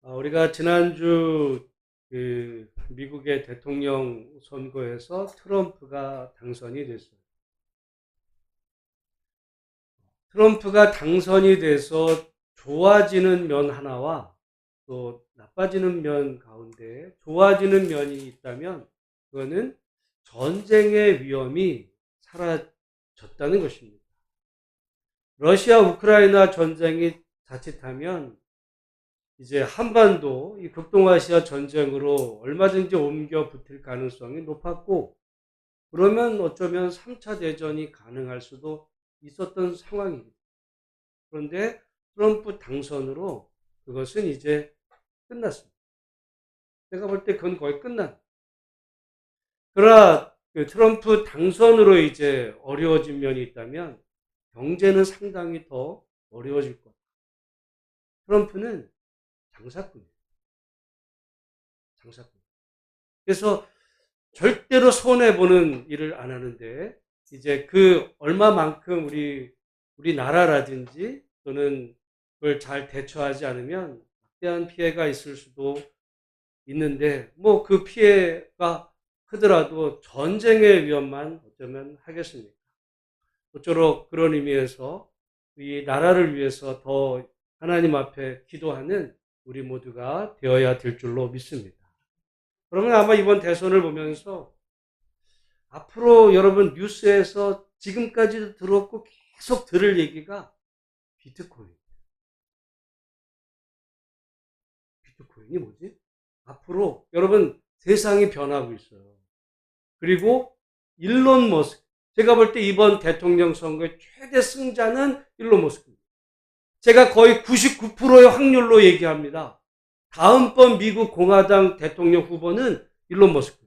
우리가 지난주 미국의 대통령 선거에서 트럼프가 당선이 됐어요. 트럼프가 당선이 돼서 좋아지는 면 하나와 또 나빠지는 면 가운데 좋아지는 면이 있다면 그거는 전쟁의 위험이 사라졌다는 것입니다. 러시아 우크라이나 전쟁이 자칫하면 이제 한반도 이 극동아시아 전쟁으로 얼마든지 옮겨 붙을 가능성이 높았고, 그러면 어쩌면 3차 대전이 가능할 수도 있었던 상황입니다. 그런데 트럼프 당선으로 그것은 이제 끝났습니다. 제가 볼 때 그건 거의 끝난. 그러나 그 트럼프 당선으로 이제 어려워진 면이 있다면 경제는 상당히 더 어려워질 겁니다. 트럼프는 장사꾼이에요. 장사꾼. 그래서 절대로 손해보는 일을 안 하는데, 이제 그 얼마만큼 우리나라라든지 또는 그걸 잘 대처하지 않으면 막대한 피해가 있을 수도 있는데, 뭐 그 피해가 크더라도 전쟁의 위험만 어쩌면 하겠습니까? 모쪼록 그런 의미에서 이 나라를 위해서 더 하나님 앞에 기도하는 우리 모두가 되어야 될 줄로 믿습니다. 그러면 아마 이번 대선을 보면서 앞으로 여러분 뉴스에서 지금까지도 들었고 계속 들을 얘기가 비트코인. 비트코인이 뭐지? 앞으로 여러분 세상이 변하고 있어요. 그리고 일론 머스크. 제가 볼 때 이번 대통령 선거의 최대 승자는 일론 머스크입니다. 제가 거의 99%의 확률로 얘기합니다. 다음번 미국 공화당 대통령 후보는 일론 머스크.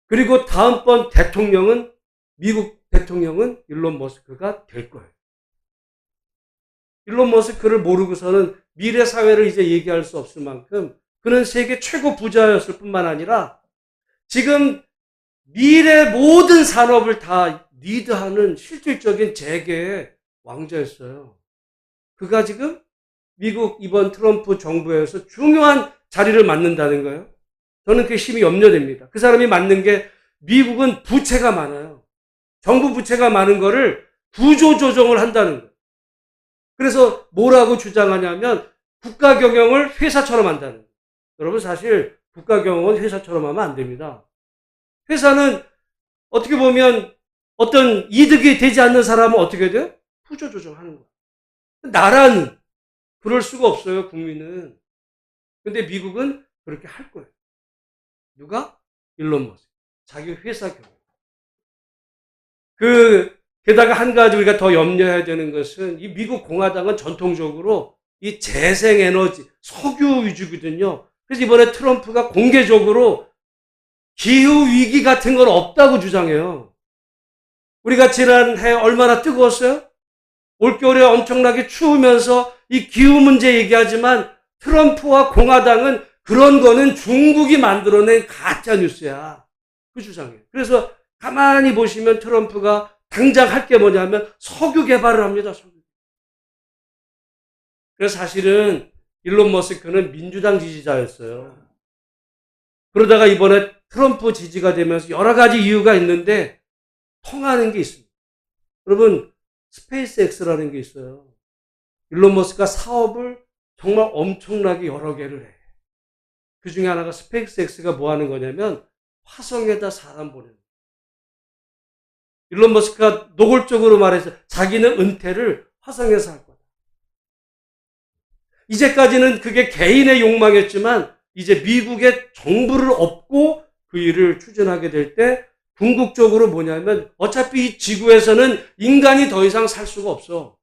그리고 다음번 대통령은, 미국 대통령은 일론 머스크가 될 거예요. 일론 머스크를 모르고서는 미래 사회를 이제 얘기할 수 없을 만큼 그는 세계 최고 부자였을 뿐만 아니라 지금 미래 모든 산업을 다 리드하는 실질적인 재계의 왕자였어요. 그가 지금 미국 이번 트럼프 정부에서 중요한 자리를 맡는다는 거예요. 저는 그게 심히 염려됩니다. 그 사람이 맡는 게, 미국은 부채가 많아요. 정부 부채가 많은 거를 구조 조정을 한다는 거예요. 그래서 뭐라고 주장하냐면 국가 경영을 회사처럼 한다는 거예요. 여러분, 사실 국가 경영은 회사처럼 하면 안 됩니다. 회사는 어떻게 보면 어떤 이득이 되지 않는 사람은 어떻게 돼요? 구조 조정하는 거예요. 나라는 그럴 수가 없어요, 국민은. 근데 미국은 그렇게 할 거예요. 누가? 일론 머스크. 자기 회사 경영. 게다가 한 가지 우리가 더 염려해야 되는 것은, 이 미국 공화당은 전통적으로 이 재생에너지, 석유 위주거든요. 그래서 이번에 트럼프가 공개적으로 기후위기 같은 건 없다고 주장해요. 우리가 지난해 얼마나 뜨거웠어요? 올겨울에 엄청나게 추우면서 이 기후 문제 얘기하지만 트럼프와 공화당은 그런 거는 중국이 만들어낸 가짜 뉴스야. 그 주장이에요. 그래서 가만히 보시면 트럼프가 당장 할 게 뭐냐면 석유 개발을 합니다. 석유. 그래서 사실은 일론 머스크는 민주당 지지자였어요. 그러다가 이번에 트럼프 지지가 되면서 여러 가지 이유가 있는데 통하는 게 있습니다. 여러분, 스페이스X라는 게 있어요. 일론 머스크가 사업을 정말 엄청나게 여러 개를 해. 그 중에 하나가 스페이스X가 뭐 하는 거냐면 화성에다 사람 보내는 거예요. 일론 머스크가 노골적으로 말해서 자기는 은퇴를 화성에서 할 거다. 이제까지는 그게 개인의 욕망이었지만 이제 미국의 정부를 업고 그 일을 추진하게 될 때 궁극적으로 뭐냐면 어차피 이 지구에서는 인간이 더 이상 살 수가 없어.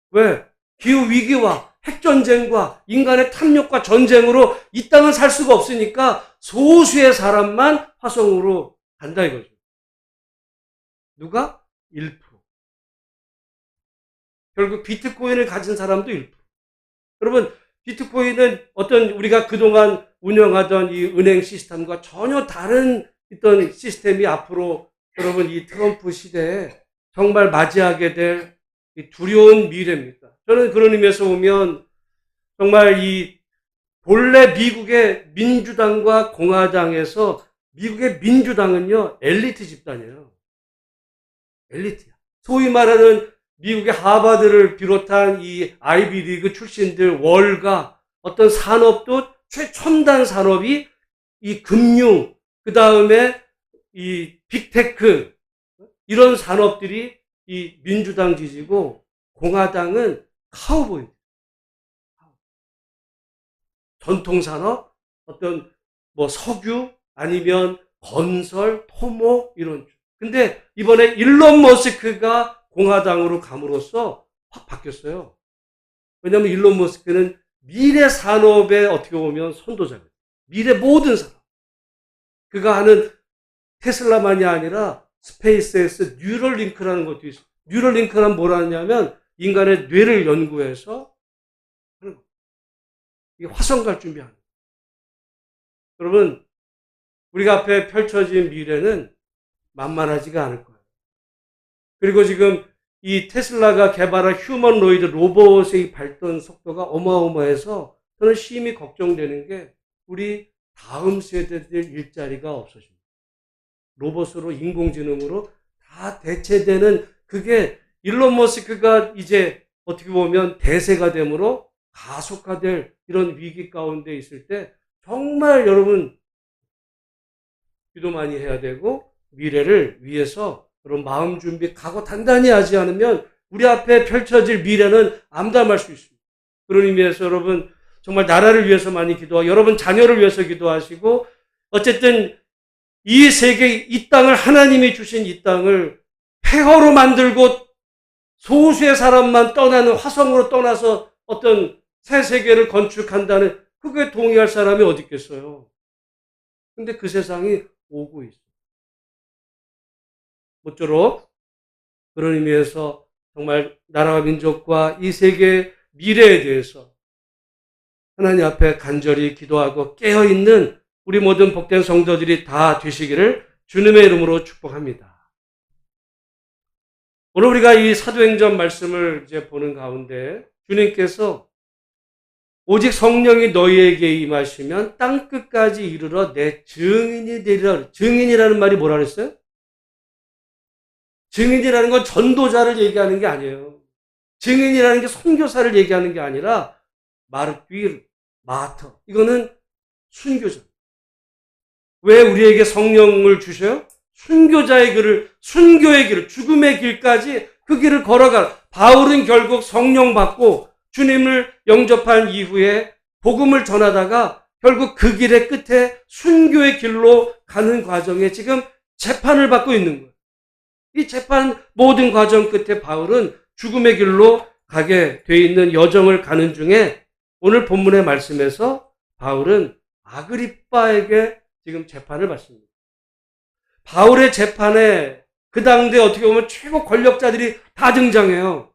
왜? 기후위기와 핵전쟁과 인간의 탐욕과 전쟁으로 이 땅은 살 수가 없으니까 소수의 사람만 화성으로 간다 이거죠. 누가? 1%. 결국 비트코인을 가진 사람도 1%. 여러분, 비트코인은 어떤 우리가 그동안 운영하던 이 은행 시스템과 전혀 다른 어떤 시스템이 앞으로 여러분 이 트럼프 시대에 정말 맞이하게 될 두려운 미래입니다. 저는 그런 의미에서 보면 정말 이 본래 미국의 민주당과 공화당에서 미국의 민주당은요, 엘리트 집단이에요. 엘리트야. 소위 말하는 미국의 하버드를 비롯한 이 아이비리그 출신들 월가 어떤 산업도 최첨단 산업이 이 금융, 그 다음에 이 빅테크, 이런 산업들이 이 민주당 지지고 공화당은 카우보이. 전통산업, 어떤 뭐 석유, 아니면 건설, 토목, 이런. 근데 이번에 일론 머스크가 공화당으로 감으로써 확 바뀌었어요. 왜냐하면 일론 머스크는 미래 산업의 어떻게 보면 선도자거든요. 미래 모든 산업. 그가 하는 테슬라만이 아니라 스페이스X 뉴럴링크라는 것도 있어요. 뉴럴링크는 뭐라냐면 인간의 뇌를 연구해서 화성 갈 준비하는 거예요. 여러분, 우리가 앞에 펼쳐진 미래는 만만하지가 않을 거예요. 그리고 지금 이 테슬라가 개발한 휴머노이드 로봇의 발전 속도가 어마어마해서 저는 심히 걱정되는 게 우리 다음 세대들 일자리가 없어집니다. 로봇으로 인공지능으로 다 대체되는, 그게 일론 머스크가 이제 어떻게 보면 대세가 되므로 가속화될 이런 위기 가운데 있을 때 정말 여러분 기도 많이 해야 되고 미래를 위해서 여러분 마음 준비, 각오 단단히 하지 않으면 우리 앞에 펼쳐질 미래는 암담할 수 있습니다. 그런 의미에서 여러분 정말 나라를 위해서 많이 기도하고 여러분 자녀를 위해서 기도하시고, 어쨌든 이 세계, 이 땅을, 하나님이 주신 이 땅을 폐허로 만들고 소수의 사람만 떠나는, 화성으로 떠나서 어떤 새 세계를 건축한다는, 그거에 동의할 사람이 어디 있겠어요. 근데 그 세상이 오고 있어요. 모쪼록 그런 의미에서 정말 나라와 민족과 이 세계의 미래에 대해서 하나님 앞에 간절히 기도하고 깨어있는 우리 모든 복된 성도들이 다 되시기를 주님의 이름으로 축복합니다. 오늘 우리가 이 사도행전 말씀을 이제 보는 가운데 주님께서 오직 성령이 너희에게 임하시면 땅끝까지 이르러 내 증인이 되리라. 증인이라는 말이 뭐라 그랬어요? 증인이라는 건 전도자를 얘기하는 게 아니에요. 증인이라는 게 선교사를 얘기하는 게 아니라 마르투르, 마터. 이거는 순교자. 왜 우리에게 성령을 주셔요? 순교자의 길을, 순교의 길을, 죽음의 길까지 그 길을 걸어가. 바울은 결국 성령 받고 주님을 영접한 이후에 복음을 전하다가 결국 그 길의 끝에 순교의 길로 가는 과정에 지금 재판을 받고 있는 거예요. 이 재판 모든 과정 끝에 바울은 죽음의 길로 가게 돼 있는 여정을 가는 중에 오늘 본문의 말씀에서 바울은 아그리빠에게 지금 재판을 받습니다. 바울의 재판에 그 당대 어떻게 보면 최고 권력자들이 다 등장해요.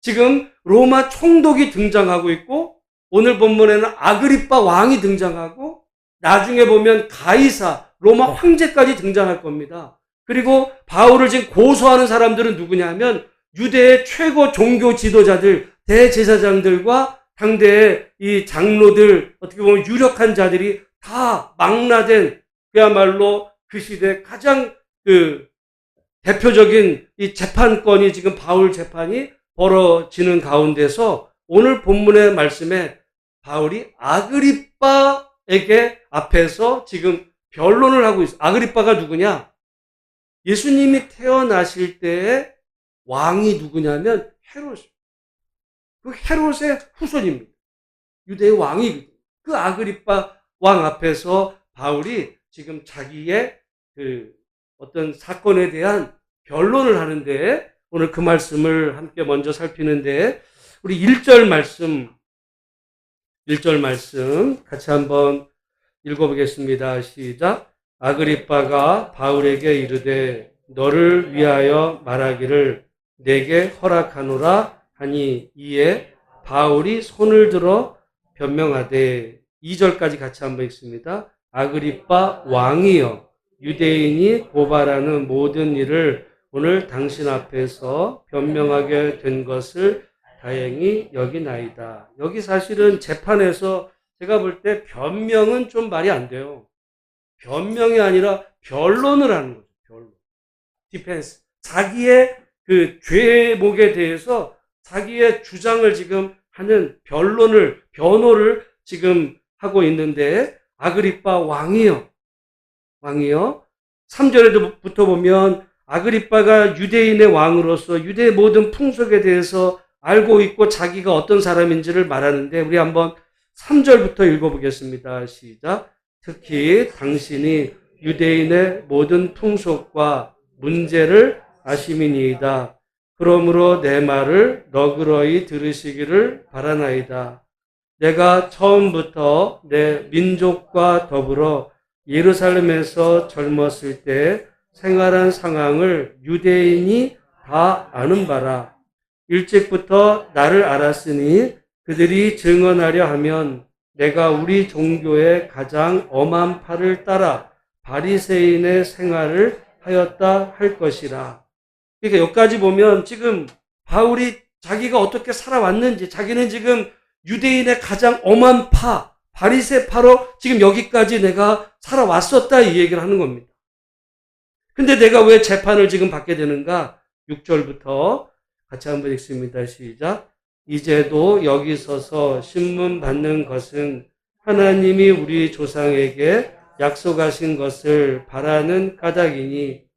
지금 로마 총독이 등장하고 있고, 오늘 본문에는 아그리빠 왕이 등장하고, 나중에 보면 가이사, 로마 황제까지 등장할 겁니다. 그리고 바울을 지금 고소하는 사람들은 누구냐면 유대의 최고 종교 지도자들, 대제사장들과 당대의 이 장로들, 어떻게 보면 유력한 자들이 다 망라된, 그야말로 그 시대 가장 대표적인 이 재판권이 지금 바울 재판이 벌어지는 가운데서 오늘 본문의 말씀에 바울이 아그리빠에게 앞에서 지금 변론을 하고 있어요. 아그리빠가 누구냐? 예수님이 태어나실 때의 왕이 누구냐면 헤롯. 그 헤롯의 후손입니다. 유대의 왕이거든요. 그 아그리빠 왕 앞에서 바울이 지금 자기의 그 어떤 사건에 대한 변론을 하는데, 오늘 그 말씀을 함께 먼저 살피는데, 우리 1절 말씀 같이 한번 읽어보겠습니다. 시작. 아그리빠가 바울에게 이르되 너를 위하여 말하기를 내게 허락하노라 하니, 이에 바울이 손을 들어 변명하되, 2절까지 같이 한번 읽습니다. 아그리빠 왕이여, 유대인이 고발하는 모든 일을 오늘 당신 앞에서 변명하게 된 것을 다행히 여기나이다. 여기 사실은 재판에서 제가 볼 때 변명은 좀 말이 안 돼요. 변명이 아니라 변론을 하는 거죠. 변론. 디펜스. 자기의 그 죄목에 대해서 자기의 주장을 지금 하는 변호를 지금 하고 있는데, 아그리빠 왕이요. 3절에부터 보면 아그리빠가 유대인의 왕으로서 유대의 모든 풍속에 대해서 알고 있고 자기가 어떤 사람인지를 말하는데, 우리 한번 3절부터 읽어보겠습니다. 시작. 특히 당신이 유대인의 모든 풍속과 문제를 아심이니이다. 그러므로 내 말을 너그러이 들으시기를 바라나이다. 내가 처음부터 내 민족과 더불어 예루살렘에서 젊었을 때 생활한 상황을 유대인이 다 아는 바라. 일찍부터 나를 알았으니 그들이 증언하려 하면 내가 우리 종교의 가장 엄한 팔을 따라 바리새인의 생활을 하였다 할 것이라. 그러니까 여기까지 보면 지금 바울이 자기가 어떻게 살아왔는지, 자기는 지금 유대인의 가장 엄한 바리새파로 지금 여기까지 내가 살아왔었다, 이 얘기를 하는 겁니다. 근데 내가 왜 재판을 지금 받게 되는가? 6절부터 같이 한번 읽습니다. 시작. 이제도 여기 서서 신문 받는 것은 하나님이 우리 조상에게 약속하신 것을 바라는 까닭이니,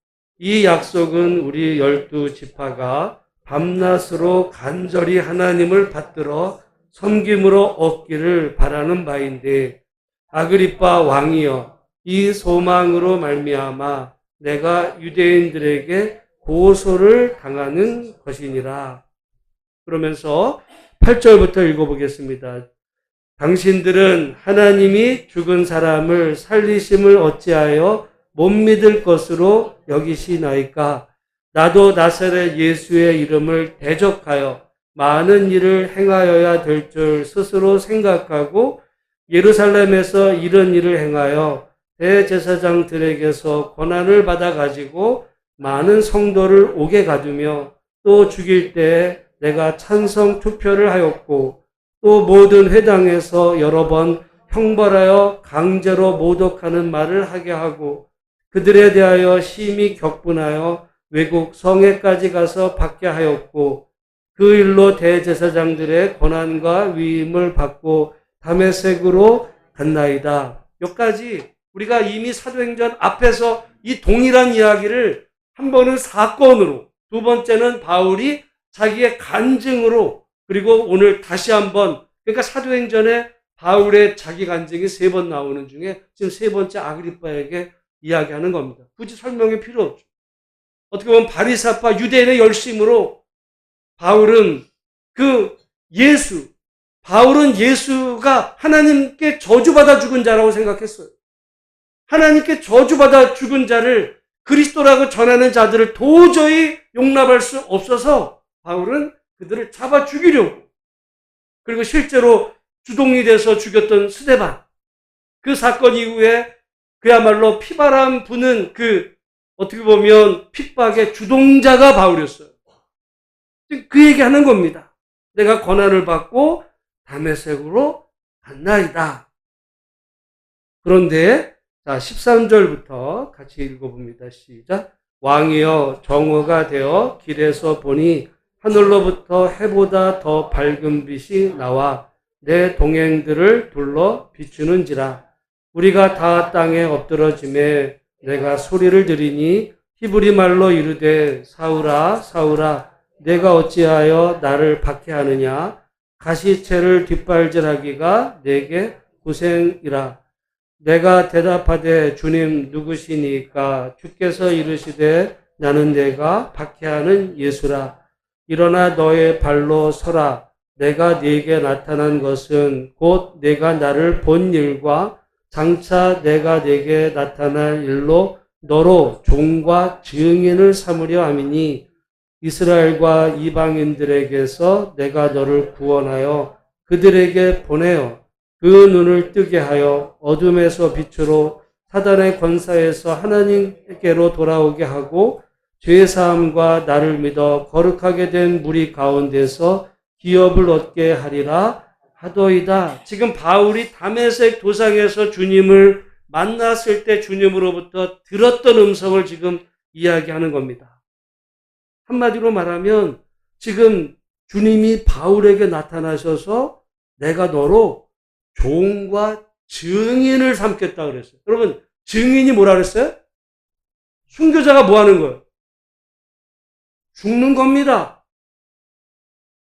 이 약속은 우리 12지파가 밤낮으로 간절히 하나님을 받들어 섬김으로 얻기를 바라는 바인데, 아그리빠 왕이여, 이 소망으로 말미암아 내가 유대인들에게 고소를 당하는 것이니라. 그러면서 8절부터 읽어보겠습니다. 당신들은 하나님이 죽은 사람을 살리심을 어찌하여 못 믿을 것으로 여기시나이까? 나도 나사렛 예수의 이름을 대적하여 많은 일을 행하여야 될 줄 스스로 생각하고 예루살렘에서 이런 일을 행하여 대제사장들에게서 권한을 받아가지고 많은 성도를 옥에 가두며 또 죽일 때 내가 찬성 투표를 하였고, 또 모든 회당에서 여러 번 형벌하여 강제로 모독하는 말을 하게 하고, 그들에 대하여 심히 격분하여 외국 성에까지 가서 받게 하였고, 그 일로 대제사장들의 권한과 위임을 받고 다메섹으로 갔나이다. 여기까지 우리가 이미 사도행전 앞에서 이 동일한 이야기를 한 번은 사건으로, 두 번째는 바울이 자기의 간증으로, 그리고 오늘 다시 한번, 그러니까 사도행전에 바울의 자기 간증이 3번 나오는 중에 지금 3번째 아그리빠에게 이야기하는 겁니다. 굳이 설명이 필요 없죠. 어떻게 보면 바리새파 유대인의 열심으로 바울은 예수가 하나님께 저주받아 죽은 자라고 생각했어요. 하나님께 저주받아 죽은 자를, 그리스도라고 전하는 자들을 도저히 용납할 수 없어서 바울은 그들을 잡아 죽이려고, 그리고 실제로 주동이 돼서 죽였던 스데반, 그 사건 이후에 그야말로 피바람 부는 어떻게 보면 핍박의 주동자가 바울이었어요. 그 얘기하는 겁니다. 내가 권한을 받고 다메섹으로 갔나이다. 그런데 13절부터 같이 읽어봅니다. 시작. 왕이여, 정오가 되어 길에서 보니 하늘로부터 해보다 더 밝은 빛이 나와 내 동행들을 둘러 비추는지라. 우리가 다 땅에 엎드러짐에 내가 소리를 들으니 히브리 말로 이르되 사울아 사울아 내가 어찌하여 나를 박해하느냐. 가시채를 뒷발질하기가 내게 고생이라. 내가 대답하되 주님 누구시니까? 주께서 이르시되 나는 내가 박해하는 예수라. 일어나 너의 발로 서라. 내가 네게 나타난 것은 곧 내가 나를 본 일과 장차 내가 네게 나타날 일로 너로 종과 증인을 삼으려 함이니, 이스라엘과 이방인들에게서 내가 너를 구원하여 그들에게 보내어 그 눈을 뜨게 하여 어둠에서 빛으로 사단의 권사에서 하나님께로 돌아오게 하고, 죄사함과 나를 믿어 거룩하게 된 무리 가운데서 기업을 얻게 하리라 하도이다. 지금 바울이 다메섹 도상에서 주님을 만났을 때 주님으로부터 들었던 음성을 지금 이야기하는 겁니다. 한마디로 말하면 지금 주님이 바울에게 나타나셔서 내가 너로 종과 증인을 삼겠다 그랬어요. 여러분, 증인이 뭐라 그랬어요? 순교자가 뭐 하는 거예요? 죽는 겁니다.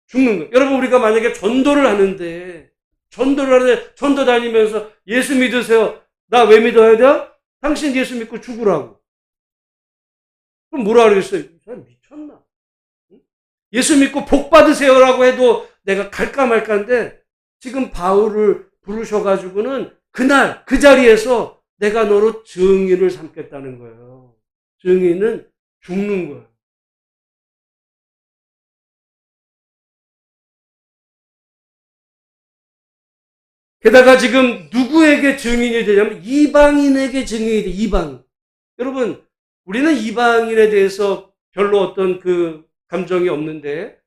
죽는 거예요. 여러분, 우리가 만약에 전도를 하는데 전도 다니면서 예수 믿으세요. 나 왜 믿어야 돼? 당신 예수 믿고 죽으라고. 그럼 뭐라 그러겠어요? 이 사람 미쳤나? 예수 믿고 복 받으세요라고 해도 내가 갈까 말까인데 지금 바울을 부르셔가지고는 그날 그 자리에서 내가 너로 증인을 삼겠다는 거예요. 증인은 죽는 거예요. 게다가 지금 누구에게 증인이 되냐면 이방인에게 증인이 돼. 이방인. 여러분, 우리는 이방인에 대해서 별로 어떤 그 감정이 없는데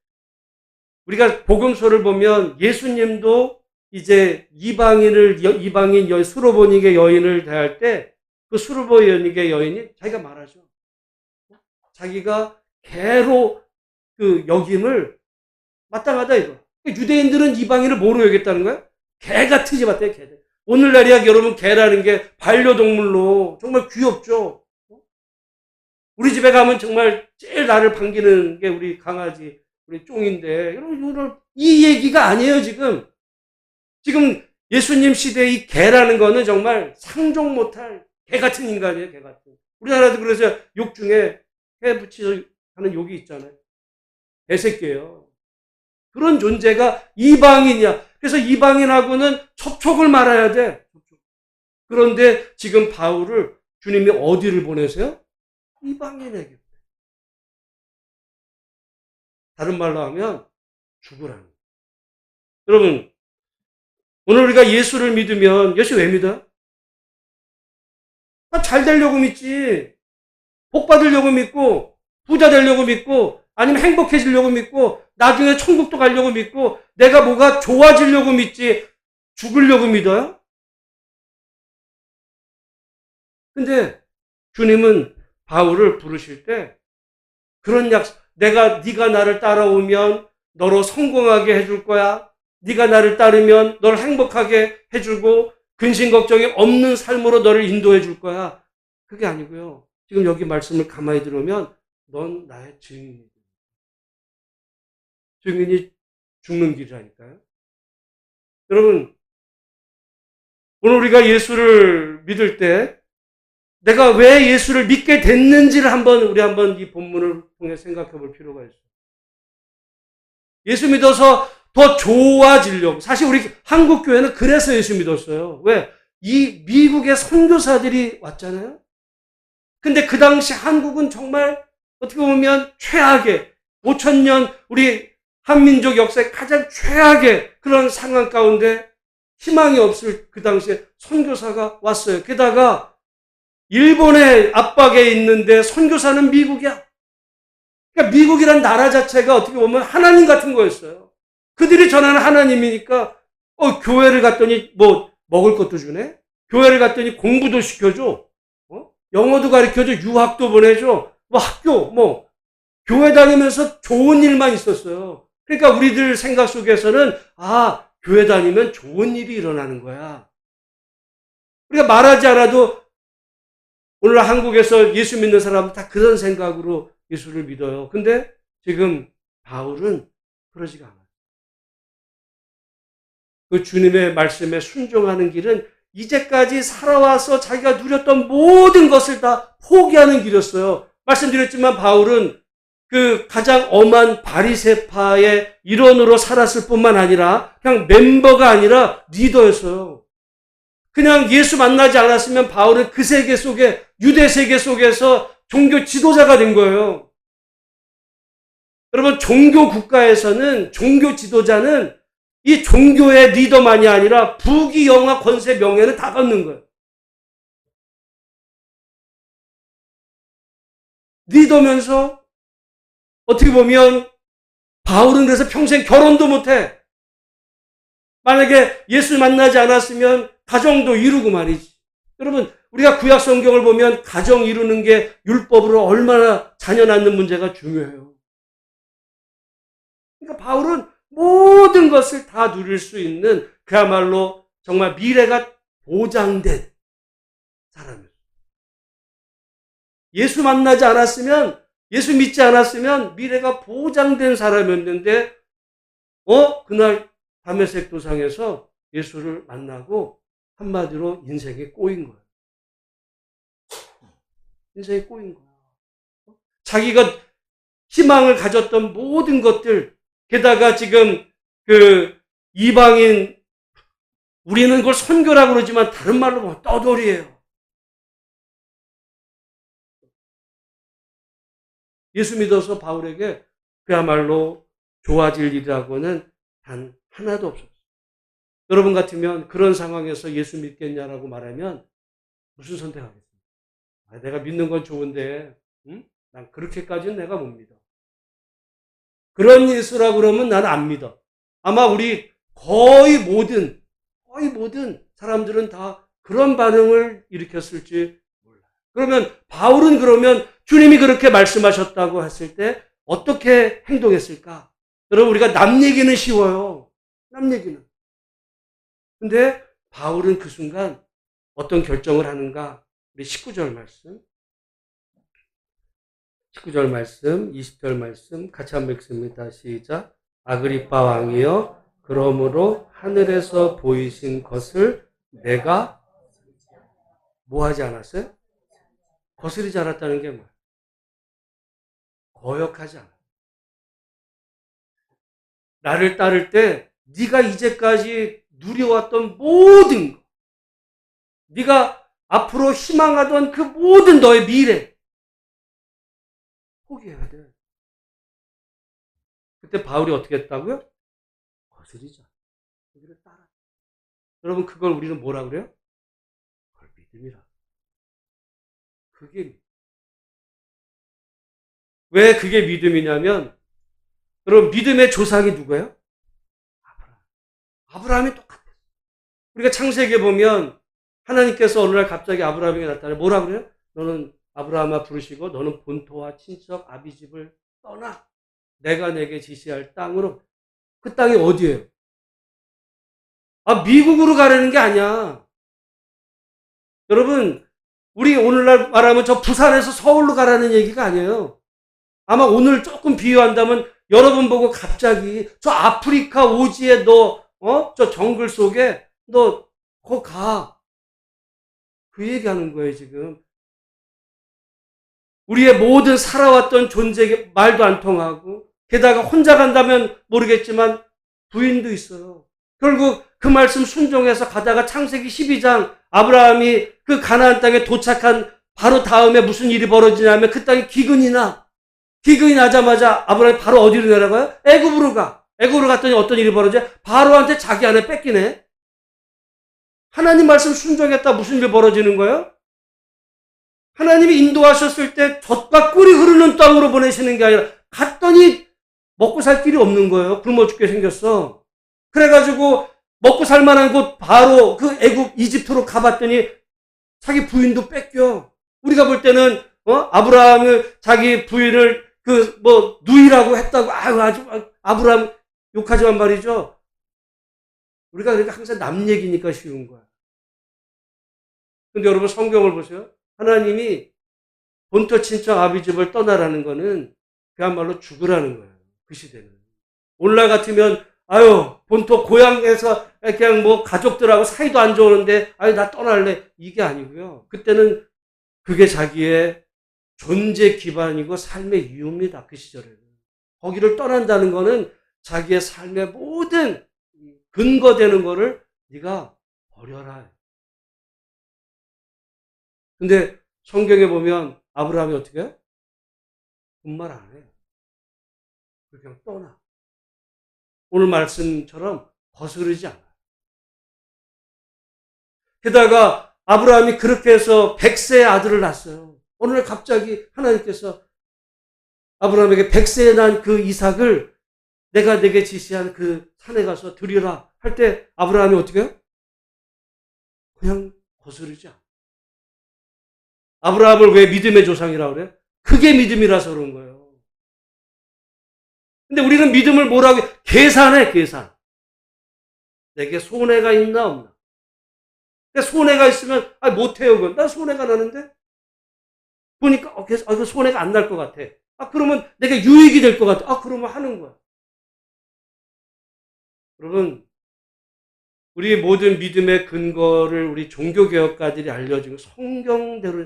우리가 복음서를 보면 예수님도 이제 이방인 수로보니게 여인을 대할 때 그 수로보니게 여인이 자기가 말하죠. 자기가 개로 그 여김을 마땅하다 이거. 유대인들은 이방인을 뭐로 여겼다는 거야? 개가 트집었대요, 개들. 오늘날이야 여러분 개라는 게 반려동물로 정말 귀엽죠. 우리 집에 가면 정말 제일 나를 반기는 게 우리 강아지, 우리 쫑인데 여러분 이 얘기가 아니에요 지금. 지금 예수님 시대에 이 개라는 거는 정말 상종 못할 개 같은 인간이에요, 개 같은. 우리나라도 그래서 욕 중에 개 붙이서 하는 욕이 있잖아요. 개새끼예요. 그런 존재가 이방인이야. 그래서 이방인하고는 접촉을 말아야 돼. 그런데 지금 바울을 주님이 어디를 보내세요? 이방인에게. 다른 말로 하면 죽으라는 거예요. 여러분, 오늘 우리가 예수를 믿으면 예수 왜 믿어요? 잘 되려고 믿지. 복 받으려고 믿고 부자 되려고 믿고 아니면 행복해지려고 믿고 나중에 천국도 가려고 믿고 내가 뭐가 좋아지려고 믿지 죽으려고 믿어요? 근데 주님은 바울을 부르실 때 그런 약속, 네가 나를 따라오면 너로 성공하게 해줄 거야. 네가 나를 따르면 너를 행복하게 해주고 근심 걱정이 없는 삶으로 너를 인도해 줄 거야. 그게 아니고요. 지금 여기 말씀을 가만히 들으면 넌 나의 증인이다. 증인이 죽는 길이라니까요. 여러분, 오늘 우리가 예수를 믿을 때 내가 왜 예수를 믿게 됐는지를 우리 한번 이 본문을 통해 생각해 볼 필요가 있어요. 예수 믿어서 더 좋아지려고. 사실 우리 한국 교회는 그래서 예수 믿었어요. 왜? 이 미국의 선교사들이 왔잖아요. 근데 그 당시 한국은 정말 어떻게 보면 최악의 5,000년 우리 한민족 역사의 가장 최악의 그런 상황 가운데 희망이 없을 그 당시에 선교사가 왔어요. 게다가 일본의 압박에 있는데 선교사는 미국이야. 그러니까 미국이란 나라 자체가 어떻게 보면 하나님 같은 거였어요. 그들이 전하는 하나님이니까 교회를 갔더니 뭐 먹을 것도 주네. 교회를 갔더니 공부도 시켜줘. 영어도 가르쳐줘. 유학도 보내줘. 뭐 학교 교회 다니면서 좋은 일만 있었어요. 그러니까 우리들 생각 속에서는 교회 다니면 좋은 일이 일어나는 거야. 우리가 말하지 않아도 오늘 한국에서 예수 믿는 사람은 다 그런 생각으로 예수를 믿어요. 근데 지금 바울은 그러지가 않아요. 그 주님의 말씀에 순종하는 길은 이제까지 살아와서 자기가 누렸던 모든 것을 다 포기하는 길이었어요. 말씀드렸지만 바울은 그 가장 엄한 바리새파의 일원으로 살았을 뿐만 아니라 그냥 멤버가 아니라 리더였어요. 그냥 예수 만나지 않았으면 바울은 그 세계 속에 유대 세계 속에서 종교 지도자가 된 거예요. 여러분, 종교 국가에서는 종교 지도자는 이 종교의 리더만이 아니라 부귀, 영화, 권세, 명예는 다 갖는 거예요. 리더면서 어떻게 보면 바울은 그래서 평생 결혼도 못해. 만약에 예수 만나지 않았으면 가정도 이루고 말이지. 여러분, 우리가 구약 성경을 보면 가정 이루는 게 율법으로 얼마나 자녀 낳는 문제가 중요해요. 그러니까 바울은 모든 것을 다 누릴 수 있는 그야말로 정말 미래가 보장된 사람이에요. 예수 만나지 않았으면, 예수 믿지 않았으면 미래가 보장된 사람이었는데, 그날 다메섹 도상에서 예수를 만나고 한마디로 인생에 꼬인 거예요. 인생에 꼬인 거예요. 자기가 희망을 가졌던 모든 것들, 게다가 지금 그 이방인, 우리는 그걸 선교라고 그러지만 다른 말로 보면 떠돌이에요. 예수 믿어서 바울에게 그야말로 좋아질 일이라고는 단 하나도 없었어요. 여러분 같으면 그런 상황에서 예수 믿겠냐라고 말하면 무슨 선택하겠습니까? 내가 믿는 건 좋은데, 난 그렇게까지는 내가 못 믿어. 그런 예수라고 그러면 나는 안 믿어. 아마 우리 거의 모든 사람들은 다 그런 반응을 일으켰을지 몰라요. 그러면 바울은 그러면 주님이 그렇게 말씀하셨다고 했을 때 어떻게 행동했을까? 여러분, 우리가 남 얘기는 쉬워요. 남 얘기는. 근데 바울은 그 순간 어떤 결정을 하는가? 우리 19절 말씀, 20절 말씀 같이 한번 읽습니다. 시작. 아그리빠 왕이여, 그러므로 하늘에서 보이신 것을 내가 뭐 하지 않았어요? 거스르지 않았다는 게 뭐예요? 거역하지 않아. 나를 따를 때 네가 이제까지 누려왔던 모든 것, 네가 앞으로 희망하던 그 모든 너의 미래 포기해야 돼. 그때 바울이 어떻게 했다고요? 거스르지 않아. 거기를 따라. 여러분, 그걸 우리는 뭐라 그래요? 그걸 믿음이라. 그게 왜 그게 믿음이냐면, 여러분, 믿음의 조상이 누구예요? 아브라함이 똑같아요. 우리가 창세기에 보면 하나님께서 어느 날 갑자기 아브라함에게 나타나 뭐라 그래요? 너는 아브라함아 부르시고 너는 본토와 친척 아비집을 떠나 내가 내게 지시할 땅으로. 그 땅이 어디예요? 미국으로 가라는 게 아니야. 여러분, 우리 오늘날 말하면 저 부산에서 서울로 가라는 얘기가 아니에요. 아마 오늘 조금 비유한다면 여러분 보고 갑자기 저 아프리카 오지에 저 정글 속에 너 거 가. 그 얘기하는 거예요, 지금. 우리의 모든 살아왔던 존재에게 말도 안 통하고, 게다가 혼자 간다면 모르겠지만 부인도 있어요. 결국 그 말씀 순종해서 가다가 창세기 12장 아브라함이 그 가나안 땅에 도착한 바로 다음에 무슨 일이 벌어지냐면 그 땅에 기근이 나자마자 아브라함이 바로 어디로 내려가요? 애굽으로 가. 애굽으로 갔더니 어떤 일이 벌어져? 바로한테 자기 아내 뺏기네. 하나님 말씀 순종했다 무슨 일이 벌어지는 거예요? 하나님이 인도하셨을 때 젖과 꿀이 흐르는 땅으로 보내시는 게 아니라 갔더니 먹고 살 길이 없는 거예요. 굶어 죽게 생겼어. 그래가지고 먹고 살 만한 곳 바로 그 애굽 이집트로 가봤더니 자기 부인도 뺏겨. 우리가 볼 때는 아브라함을 자기 부인을 누이라고 했다고 아주 아브라함 욕하지만 말이죠. 우리가 그러니까 항상 남 얘기니까 쉬운 거야. 근데 여러분 성경을 보세요. 하나님이 본토 친척 아비집을 떠나라는 거는 그야말로 죽으라는 거예요. 그 시대는. 오늘날 같으면 본토 고향에서 그냥 가족들하고 사이도 안 좋은데 나 떠날래. 이게 아니고요. 그때는 그게 자기의 존재 기반이고 삶의 이유입니다. 그 시절에는. 거기를 떠난다는 거는 자기의 삶의 모든 근거되는 거를 네가 버려라. 근데 성경에 보면 아브라함이 어떻게 해요? 분말 안 해요. 그냥 떠나. 오늘 말씀처럼 거스르지 않아요. 게다가 아브라함이 그렇게 해서 100세의 아들을 낳았어요. 오늘 갑자기 하나님께서 아브라함에게 100세에 난 그 이삭을 내가 내게 지시한 그 산에 가서 드리라 할 때 아브라함이 어떻게 해요? 그냥 거스르지 않아. 아브라함을 왜 믿음의 조상이라고 그래? 그게 믿음이라서 그런 거예요. 근데 우리는 믿음을 뭐라고 해? 계산해, 계산. 내게 손해가 있나 없나. 근데 손해가 있으면 못해요. 그건. 나 손해가 나는데 보니까 그 손해가 안 날 것 같아. 그러면 내가 유익이 될 것 같아. 그러면 하는 거야. 여러분, 우리 모든 믿음의 근거를 우리 종교개혁가들이 알려준 성경대로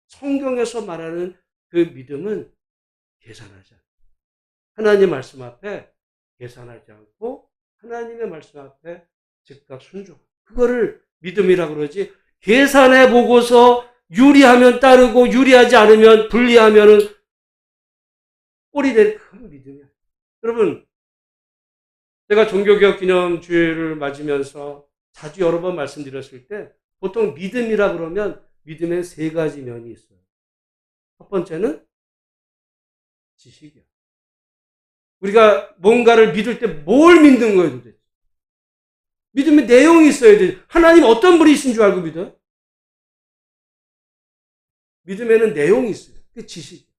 성경에서 말하는 그 믿음은 계산하지 않아요. 하나님 말씀 앞에 계산하지 않고 하나님의 말씀 앞에 즉각 순종. 그거를 믿음이라고 그러지. 계산해 보고서 유리하면 따르고 유리하지 않으면 불리하면은 꼴이 될 큰 믿음이야. 여러분, 제가 종교개혁 기념주일을 맞으면서 자주 여러 번 말씀드렸을 때 보통 믿음이라 그러면 믿음에 세 가지 면이 있어요. 첫 번째는 지식이야. 우리가 뭔가를 믿을 때 뭘 믿는 거예요, 도대체? 믿음의 내용이 있어야 돼. 하나님 어떤 분이신 줄 알고 믿어요? 믿음에는 내용이 있어요. 그게 지식.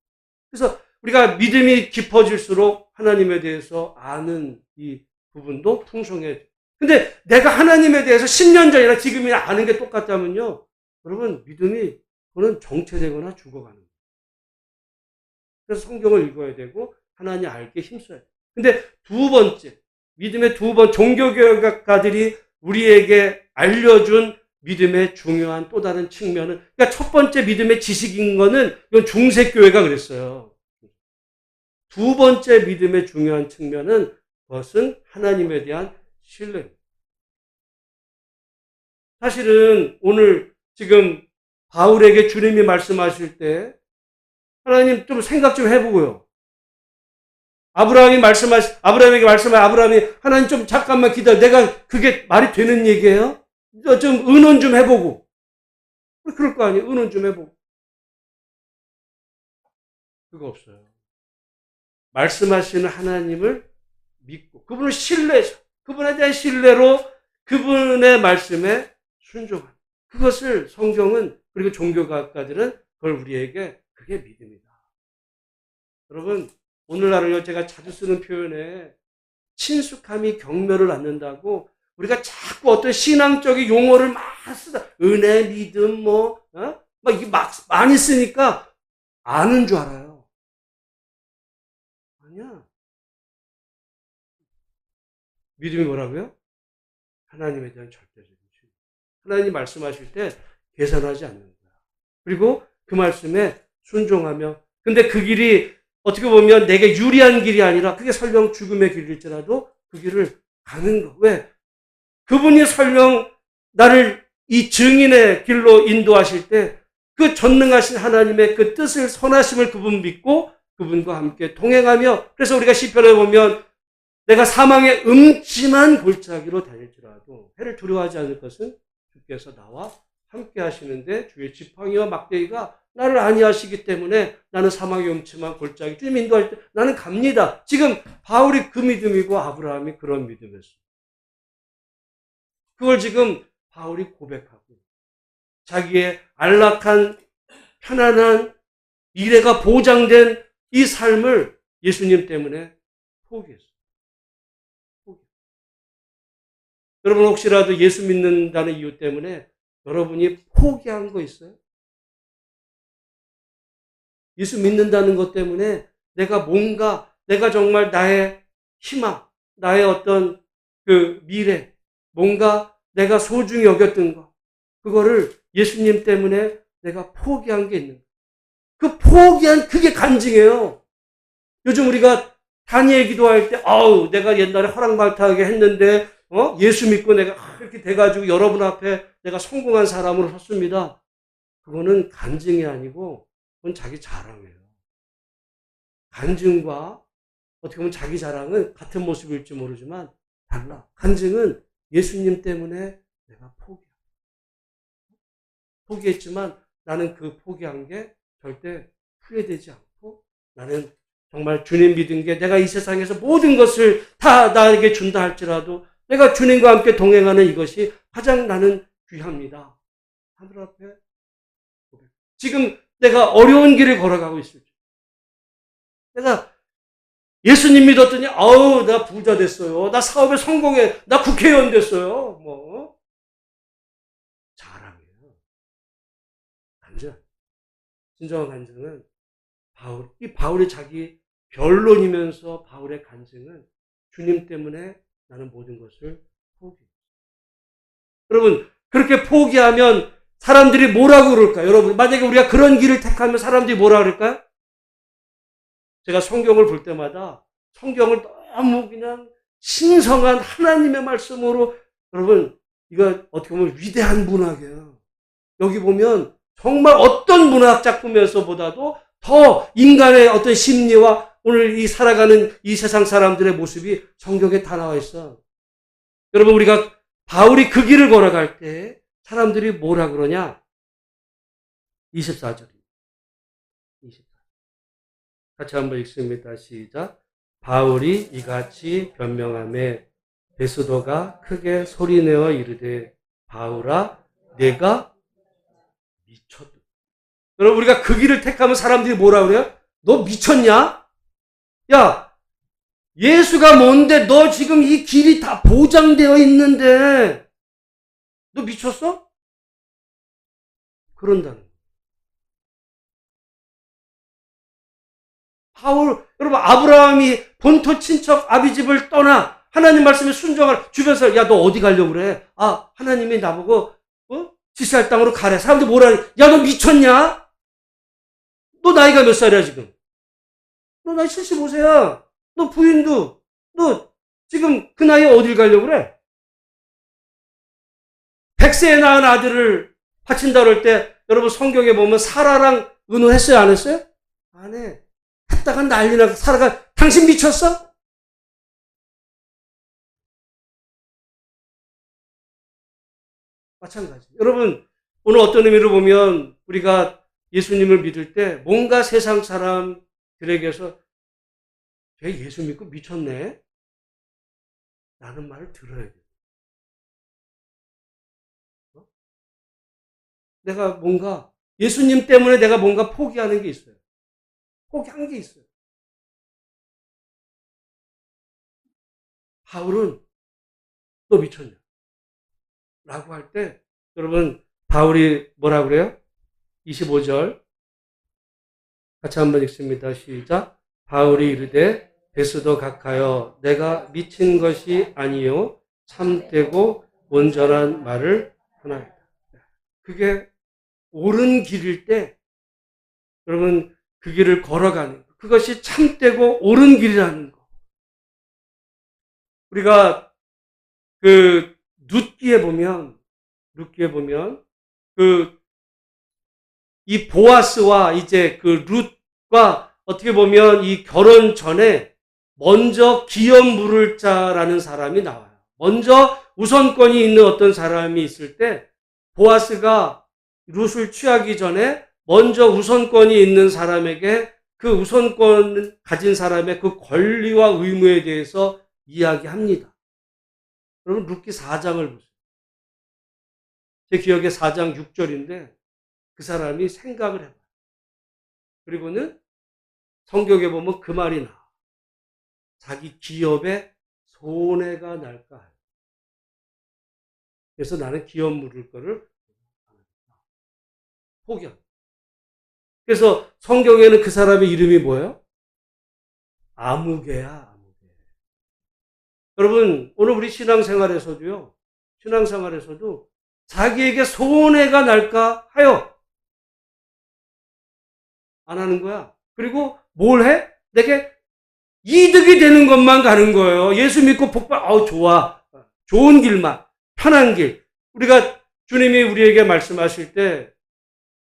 그래서 우리가 믿음이 깊어질수록 하나님에 대해서 아는 이 부분도 풍성해져. 근데 내가 하나님에 대해서 10년 전이나 지금이나 아는 게 똑같다면요. 여러분, 믿음이 그거는 정체되거나 죽어가는 거예요. 그래서 성경을 읽어야 되고 하나님 알게 힘써야 돼요. 근데 두 번째, 믿음의 종교개혁가들이 우리에게 알려준 믿음의 중요한 또 다른 측면은, 그러니까 첫 번째 믿음의 지식인 거는 이건 중세교회가 그랬어요. 두 번째 믿음의 중요한 측면은 그것은 하나님에 대한 신뢰입니다. 사실은 오늘 지금 바울에게 주님이 말씀하실 때 하나님 좀 생각 좀 해보고요. 아브라함에게 말씀하신 아브라함이 하나님 좀 잠깐만 기다려. 내가 그게 말이 되는 얘기예요? 좀 의논 좀 해보고. 그럴 거 아니에요? 의논 좀 해보고. 그거 없어요. 말씀하시는 하나님을 믿고 그분을 그분에 대한 신뢰로 그분의 말씀에 순종하는 그것을 성경은 그리고 종교학자들은 그걸 우리에게 그게 믿음이다. 여러분, 오늘날은요 제가 자주 쓰는 표현에 친숙함이 경멸을 낳는다고 우리가 자꾸 어떤 신앙적인 용어를 막 쓰다 은혜, 믿음 막 이게 막 많이 쓰니까 아는 줄 알아요. 아니야. 믿음이 뭐라고요? 하나님에 대한 절대적인 신뢰. 하나님이 말씀하실 때 계산하지 않는 거야. 그리고 그 말씀에 순종하며 근데 그 길이 어떻게 보면 내게 유리한 길이 아니라 그게 설령 죽음의 길일지라도 그 길을 가는 거. 왜? 그분이 설령 나를 이 증인의 길로 인도하실 때 그 전능하신 하나님의 그 뜻을 선하심을 그분 믿고 그분과 함께 동행하며 그래서 우리가 시편에 보면 내가 사망의 음침한 골짜기로 다닐지라도 해를 두려워하지 않을 것은 주께서 나와 함께 하시는데 주의 지팡이와 막대기가 나를 안위하시기 때문에 나는 사망의 음침한 골짜기 주님 인도할 때 나는 갑니다. 지금 바울이 그 믿음이고 아브라함이 그런 믿음이었어요. 그걸 지금 바울이 고백하고 자기의 안락한 편안한 미래가 보장된 이 삶을 예수님 때문에 포기했어요. 여러분 혹시라도 예수 믿는다는 이유 때문에 여러분이 포기한 거 있어요? 예수 믿는다는 것 때문에 내가 정말 나의 희망, 나의 어떤 그 미래, 뭔가 내가 소중히 여겼던 거, 그거를 예수님 때문에 내가 포기한 게 있는 거예요. 그 포기한 그게 간증이에요. 요즘 우리가 다니엘 기도할 때, 내가 옛날에 허랑방탕하게 했는데, 예수 믿고 내가 이렇게 돼가지고 여러분 앞에 내가 성공한 사람으로 섰습니다. 그거는 간증이 아니고, 그건 자기 자랑이에요. 간증과 어떻게 보면 자기 자랑은 같은 모습일지 모르지만 달라. 간증은 예수님 때문에 내가 포기했지만 나는 그 포기한 게 절대 후회되지 않고 나는 정말 주님 믿은 게 내가 이 세상에서 모든 것을 다 나에게 준다 할지라도 내가 주님과 함께 동행하는 이것이 가장 나는 귀합니다. 하늘 앞에 고백. 지금 내가 어려운 길을 걸어가고 있을 때, 내가 예수님 믿었더니 아우 나 부자 됐어요. 나 사업에 성공해. 나 국회의원 됐어요. 뭐 자랑이에요. 간증. 진정한 간증은 바울이 자기 변론이면서 바울의 간증은 주님 때문에 나는 모든 것을 포기했어요. 여러분 그렇게 포기하면 사람들이 뭐라고 그럴까요? 여러분 만약에 우리가 그런 길을 택하면 사람들이 뭐라 그럴까요? 제가 성경을 볼 때마다 성경을 너무 그냥 신성한 하나님의 말씀으로 여러분 이거 어떻게 보면 위대한 문학이에요. 여기 보면 정말 어떤 문학 작품에서보다도 더 인간의 어떤 심리와 오늘 이 살아가는 이 세상 사람들의 모습이 성경에 다 나와 있어. 여러분 우리가 바울이 그 길을 걸어갈 때 사람들이 뭐라 그러냐? 24절입니다. 24절. 같이 한번 읽습니다. 시작. 바울이 이같이 변명하며 베스도가 크게 소리내어 이르되 바울아 내가 미쳤다. 여러분 우리가 그 길을 택하면 사람들이 뭐라 그래요? 너 미쳤냐? 야 예수가 뭔데 너 지금 이 길이 다 보장되어 있는데 너 미쳤어? 그런다는 거예요. 바울 여러분 아브라함이 본토 친척 아비집을 떠나 하나님 말씀에 순종할 주변에서 야 너 어디 가려고 그래? 아 하나님이 나보고 지시할 땅으로 가래. 사람들이 뭐라 그래? 야 너 미쳤냐? 너 나이가 몇 살이야 지금? 너 나이 75세야. 너 부인도 너 지금 그 나이에 어딜 가려고 그래? 100세에 낳은 아들을 바친다 그럴 때 여러분 성경에 보면 사라랑 의논했어요? 안 했어요? 안 해. 했다가 난리나. 사라가 당신 미쳤어? 마찬가지. 여러분 오늘 어떤 의미로 보면 우리가 예수님을 믿을 때 뭔가 세상 사람들에게서 쟤 예수 믿고 미쳤네? 라는 말을 들어야 돼요. 내가 뭔가 예수님 때문에 내가 뭔가 포기하는 게 있어요. 포기한 게 있어요. 바울은 너 미쳤냐? 라고 할 때 여러분 바울이 뭐라 그래요? 25절 같이 한번 읽습니다. 시작. 바울이 이르되 베스도 각하여 내가 미친 것이 아니요 참되고 온전한 말을 하나이다. 그게 옳은 길일 때 여러분 그 길을 걸어가는 것. 그것이 참되고 옳은 길이라는 거. 우리가 그 룻기에 보면 그 이 보아스와 이제 그 룻과 어떻게 보면 이 결혼 전에 먼저 기업 물을 자라는 사람이 나와요. 먼저 우선권이 있는 어떤 사람이 있을 때 보아스가 룻을 취하기 전에 먼저 우선권이 있는 사람에게 그 우선권을 가진 사람의 그 권리와 의무에 대해서 이야기합니다. 여러분 룻기 4장을 보세요. 제 기억에 4장 6절인데 그 사람이 생각을 해봐요. 그리고는 성경에 보면 그 말이 나와. 자기 기업에 손해가 날까. 그래서 나는 기업 물을 거를 포기합니다. 그래서 성경에는 그 사람의 이름이 뭐예요? 아무개야, 아무개. 여러분, 오늘 우리 신앙생활에서도 자기에게 손해가 날까 하여 안 하는 거야. 그리고 뭘 해? 내게 이득이 되는 것만 가는 거예요. 예수 믿고 복받, 좋아. 좋은 길만, 편한 길. 우리가 주님이 우리에게 말씀하실 때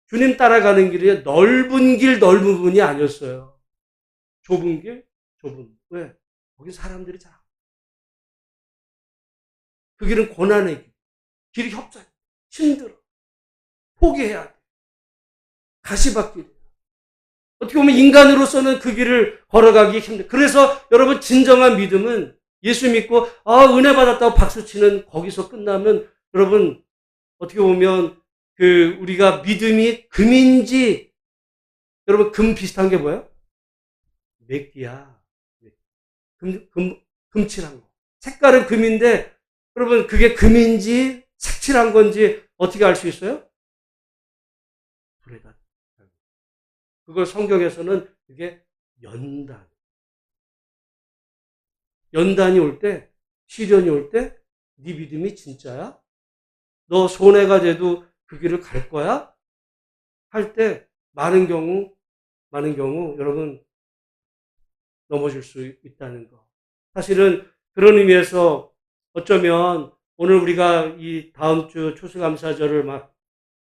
주님 따라가는 길이 넓은 길, 넓은 분이 아니었어요. 좁은 길, 좁은. 왜? 거기 사람들이 잘. 그 길은 고난의 길. 길이 협착, 힘들어. 포기해야 돼. 가시밭길. 어떻게 보면 인간으로서는 그 길을 걸어가기 힘들어요. 그래서 여러분 진정한 믿음은 예수 믿고 은혜 받았다고 박수치는 거기서 끝나면 여러분 어떻게 보면 우리가 믿음이 금인지 여러분 금 비슷한 게 뭐예요? 맥기야. 금칠한 거. 색깔은 금인데 여러분 그게 금인지 색칠한 건지 어떻게 알 수 있어요? 불에다. 그걸 성경에서는 그게 연단. 연단이 올 때, 시련이 올 때, 네 믿음이 진짜야? 너 손해가 돼도 그 길을 갈 거야? 할 때 많은 경우 여러분 넘어질 수 있다는 거. 사실은 그런 의미에서 어쩌면 오늘 우리가 이 다음 주 추수감사절을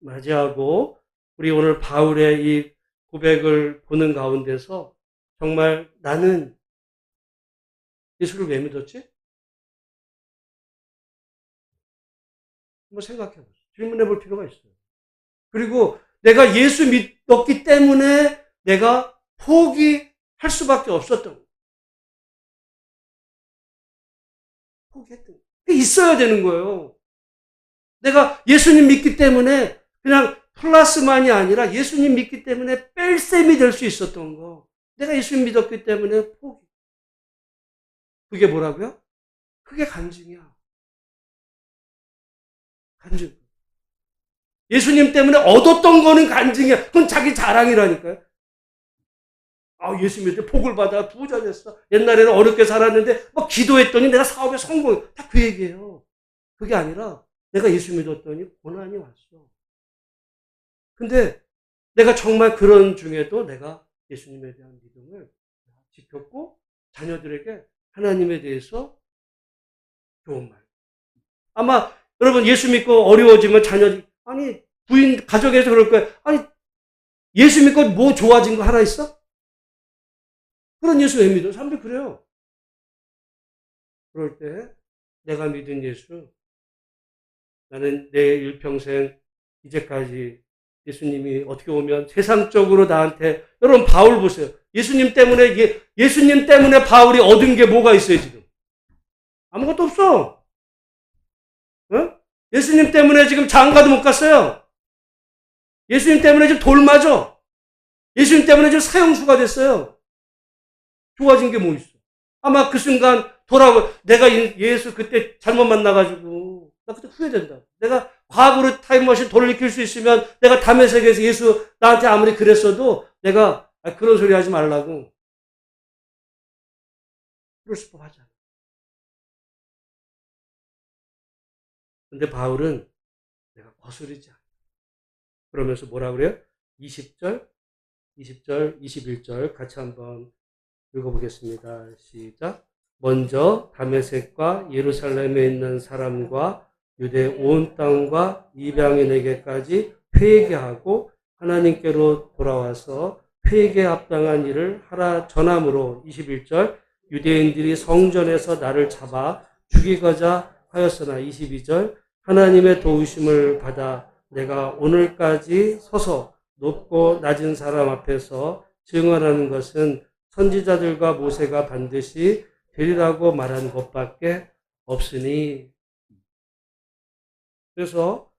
맞이하고 우리 오늘 바울의 이 고백을 보는 가운데서 정말 나는 예수를 왜 믿었지? 한번 생각해 보세요. 질문해 볼 필요가 있어요. 그리고 내가 예수 믿었기 때문에 내가 포기할 수밖에 없었던 거예요. 포기했던 거예요. 그게 있어야 되는 거예요. 내가 예수님 믿기 때문에 그냥 플러스만이 아니라 예수님 믿기 때문에 뺄셈이 될 수 있었던 거. 내가 예수님 믿었기 때문에 포기. 그게 뭐라고요? 그게 간증이야. 간증. 예수님 때문에 얻었던 거는 간증이야. 그건 자기 자랑이라니까요. 예수 믿을 때 복을 받아 부자 됐어. 옛날에는 어렵게 살았는데 기도했더니 내가 사업에 성공. 다 그 얘기예요. 그게 아니라 내가 예수 믿었더니 고난이 왔어. 근데 내가 정말 그런 중에도 내가 예수님에 대한 믿음을 지켰고 자녀들에게 하나님에 대해서 좋은 말. 아마 여러분 예수 믿고 어려워지면 자녀들이 부인 가족에서 그럴 거예요. 예수 믿고 뭐 좋아진 거 하나 있어? 그런 예수 왜 믿어? 사람들이 그래요. 그럴 때 내가 믿은 예수, 나는 내 일평생 이제까지 예수님이 어떻게 보면 세상적으로 나한테, 여러분 바울 보세요. 예수님 때문에 바울이 얻은 게 뭐가 있어요 지금? 아무것도 없어. 어? 예수님 때문에 지금 장가도 못 갔어요. 예수님 때문에 지금 돌 맞아. 예수님 때문에 지금 사형수가 됐어요. 좋아진 게 뭐 있어? 아마 그 순간 내가 예수 그때 잘못 만나가지고 나 그때 후회된다. 내가 과거로 타임머신 돌이킬 수 있으면 내가 다메섹에서 예수 나한테 아무리 그랬어도 내가 그런 소리 하지 말라고 그럴 수 법하잖아. 근데 바울은 내가 거스르지 않아. 그러면서 뭐라 그래요? 20절, 21절 같이 한번 읽어보겠습니다. 시작. 먼저 다메섹과 예루살렘에 있는 사람과 유대 온 땅과 이방인에게까지 회개하고 하나님께로 돌아와서 회개에 합당한 일을 하라 전함으로 21절 유대인들이 성전에서 나를 잡아 죽이고자 하였으나 22절 하나님의 도우심을 받아 내가 오늘까지 서서 높고 낮은 사람 앞에서 증언하는 것은 선지자들과 모세가 반드시 되리라고 말한 것밖에 없으니. 그래서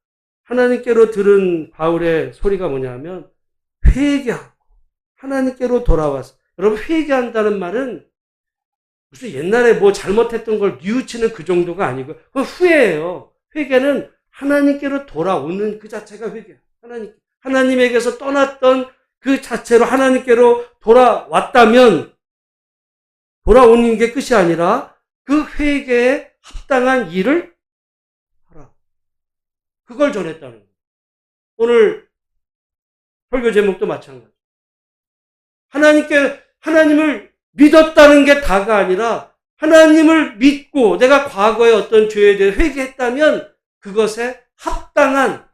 하나님께로 들은 바울의 소리가 뭐냐면 회개하고 하나님께로 돌아와서, 여러분 회개한다는 말은 무슨 옛날에 뭐 잘못했던 걸 뉘우치는 그 정도가 아니고 그건 후회예요. 회개는 하나님께로 돌아오는 그 자체가 회개예요. 하나님에게서 떠났던 그 자체로 하나님께로 돌아왔다면 돌아오는 게 끝이 아니라 그 회개에 합당한 일을 하라. 그걸 전했다는 거예요. 오늘 설교 제목도 마찬가지. 하나님을 믿었다는 게 다가 아니라 하나님을 믿고 내가 과거에 어떤 죄에 대해 회개했다면 그것에 합당한,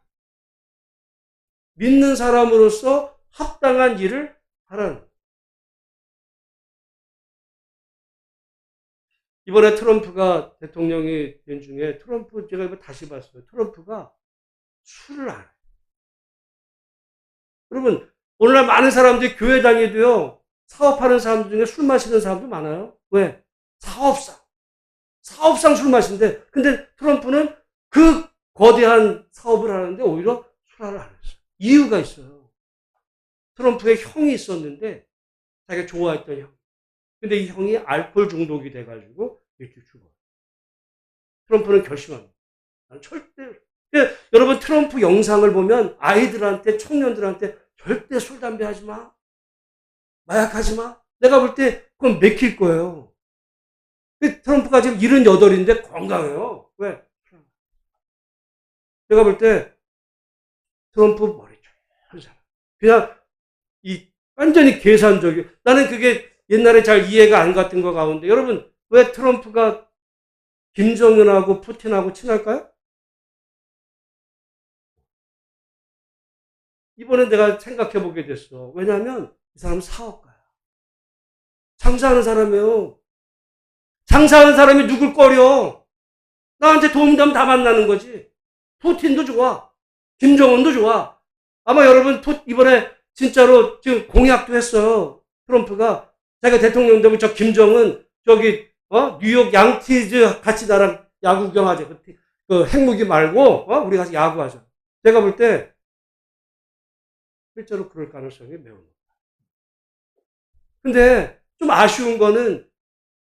믿는 사람으로서 합당한 일을 하라는. 이번에 트럼프가 대통령이 된 중에 제가 이거 다시 봤어요. 트럼프가 술을 안 해요. 여러분 오늘날 많은 사람들이 교회 다니도요 사업하는 사람들 중에 술 마시는 사람도 많아요. 왜? 사업상. 사업상 술 마신대. 근데 트럼프는 그 거대한 사업을 하는데 오히려 술화를 안 했어요. 이유가 있어요. 트럼프의 형이 있었는데 자기가 좋아했던 형. 근데 이 형이 알코올 중독이 돼가지고 일찍 죽어요. 트럼프는 결심합니다. 나는 절대. 그러니까 여러분 트럼프 영상을 보면 아이들한테 청년들한테 절대 술 담배 하지 마. 마약하지 마. 내가 볼 때 그건 맥힐 거예요. 트럼프가 지금 78인데 건강해요. 왜? 내가 볼 때 트럼프 머리 좋은 사람. 그냥 완전히 계산적이고 나는 그게 옛날에 잘 이해가 안 갔던 것 가운데 여러분 왜 트럼프가 김정은하고 푸틴하고 친할까요? 이번에 내가 생각해 보게 됐어. 왜냐하면 이 사람은 사업가야. 장사하는 사람이에요. 장사하는 사람이 누굴 꺼려? 나한테 도움되면 다 만나는 거지. 푸틴도 좋아. 김정은도 좋아. 아마 여러분 이번에 진짜로 지금 공약도 했어요. 트럼프가 자기가 대통령 되면 저 김정은 저기 뉴욕 양키즈 같이 나랑 야구 구경하자. 그 핵무기 말고 우리 가서 야구하자. 제가 볼 때 실제로 그럴 가능성이 매우 높아요. 근데 좀 아쉬운 거는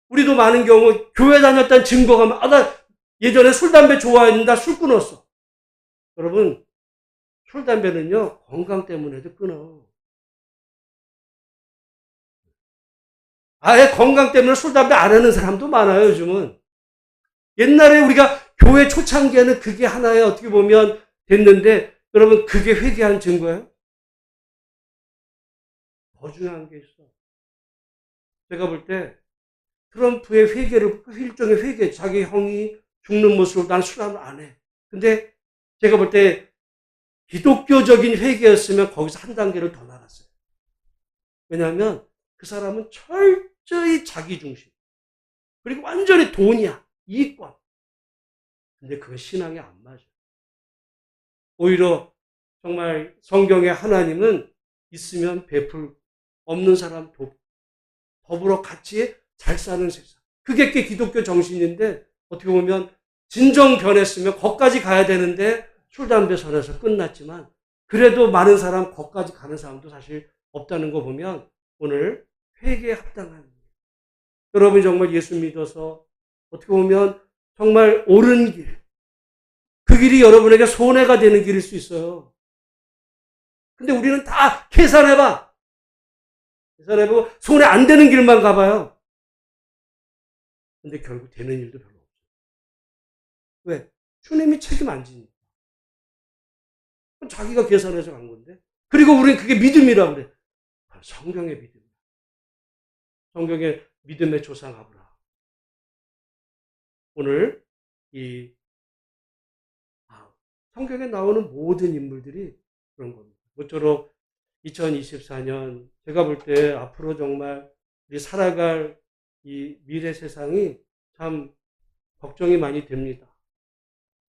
우리도 많은 경우 교회 다녔다는 증거가 나 예전에 술 담배 좋아했는데 나 술 끊었어. 여러분 술 담배는요 건강 때문에도 끊어. 아예 건강 때문에 술 담배 안 하는 사람도 많아요. 요즘은. 옛날에 우리가 교회 초창기에는 그게 하나의 어떻게 보면 됐는데 여러분 그게 회개한 증거예요? 더 중요한 게 있어. 제가 볼 때 트럼프의 회개를 일종의 회개. 자기 형이 죽는 모습으로 난 술 안 해. 근데 제가 볼 때 기독교적인 회개였으면 거기서 한 단계를 더 나갔어요. 왜냐하면 그 사람은 철저히 자기 중심. 그리고 완전히 돈이야. 이익권. 근데 그건 신앙에 안 맞아. 오히려 정말 성경에 하나님은 있으면 베풀, 없는 사람 돕고 더불어 같이 잘 사는 세상. 그게 기독교 정신인데 어떻게 보면 진정 변했으면 거기까지 가야 되는데 술, 담배 선에서 끝났지만 그래도 많은 사람 거기까지 가는 사람도 사실 없다는 거 보면 오늘 회개에 합당한 여러분이 정말 예수 믿어서 어떻게 보면 정말 옳은 길, 그 길이 여러분에게 손해가 되는 길일 수 있어요. 근데 우리는 다 계산해봐. 계산해보고 손해 안 되는 길만 가봐요. 근데 결국 되는 일도 별로 없어요. 왜? 주님이 책임 안 지니까. 자기가 계산해서 간 건데. 그리고 우리는 그게 믿음이라고 그래. 성경의 믿음. 성경의 믿음의 조상 아브라함. 오늘 성경에 나오는 모든 인물들이 그런 겁니다. 모쪼록 2024년 제가 볼 때 앞으로 정말 우리 살아갈 이 미래 세상이 참 걱정이 많이 됩니다.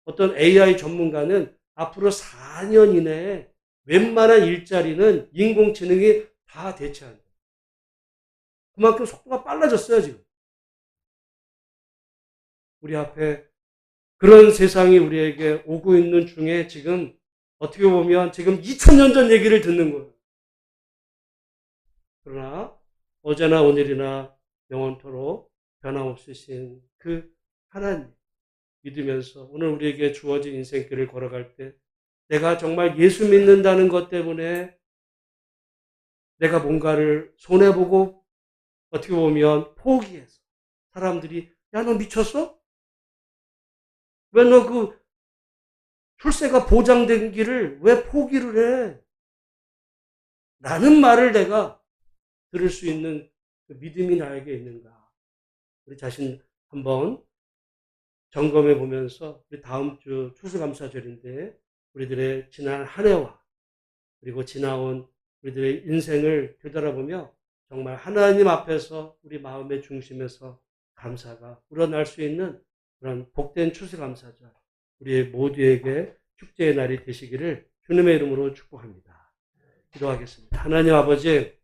어떤 AI 전문가는 앞으로 4년 이내에 웬만한 일자리는 인공지능이 다 대체한다. 그만큼 속도가 빨라졌어요, 지금. 우리 앞에 그런 세상이 우리에게 오고 있는 중에 지금 어떻게 보면 지금 2000년 전 얘기를 듣는 거예요. 그러나 어제나 오늘이나 영원토록 변함없으신 그 하나님 믿으면서 오늘 우리에게 주어진 인생길을 걸어갈 때 내가 정말 예수 믿는다는 것 때문에 내가 뭔가를 손해보고 어떻게 보면 포기해서 사람들이 야, 너 미쳤어? 왜 너 그 출세가 보장된 길을 왜 포기를 해? 라는 말을 내가 들을 수 있는 그 믿음이 나에게 있는가? 우리 자신 한번 점검해 보면서 우리 다음 주 추수감사절인데 우리들의 지난 한 해와 그리고 지나온 우리들의 인생을 되돌아보며 정말 하나님 앞에서 우리 마음의 중심에서 감사가 우러날 수 있는 그런 복된 추수감사절 우리 모두에게 축제의 날이 되시기를 주님의 이름으로 축복합니다. 기도하겠습니다. 하나님 아버지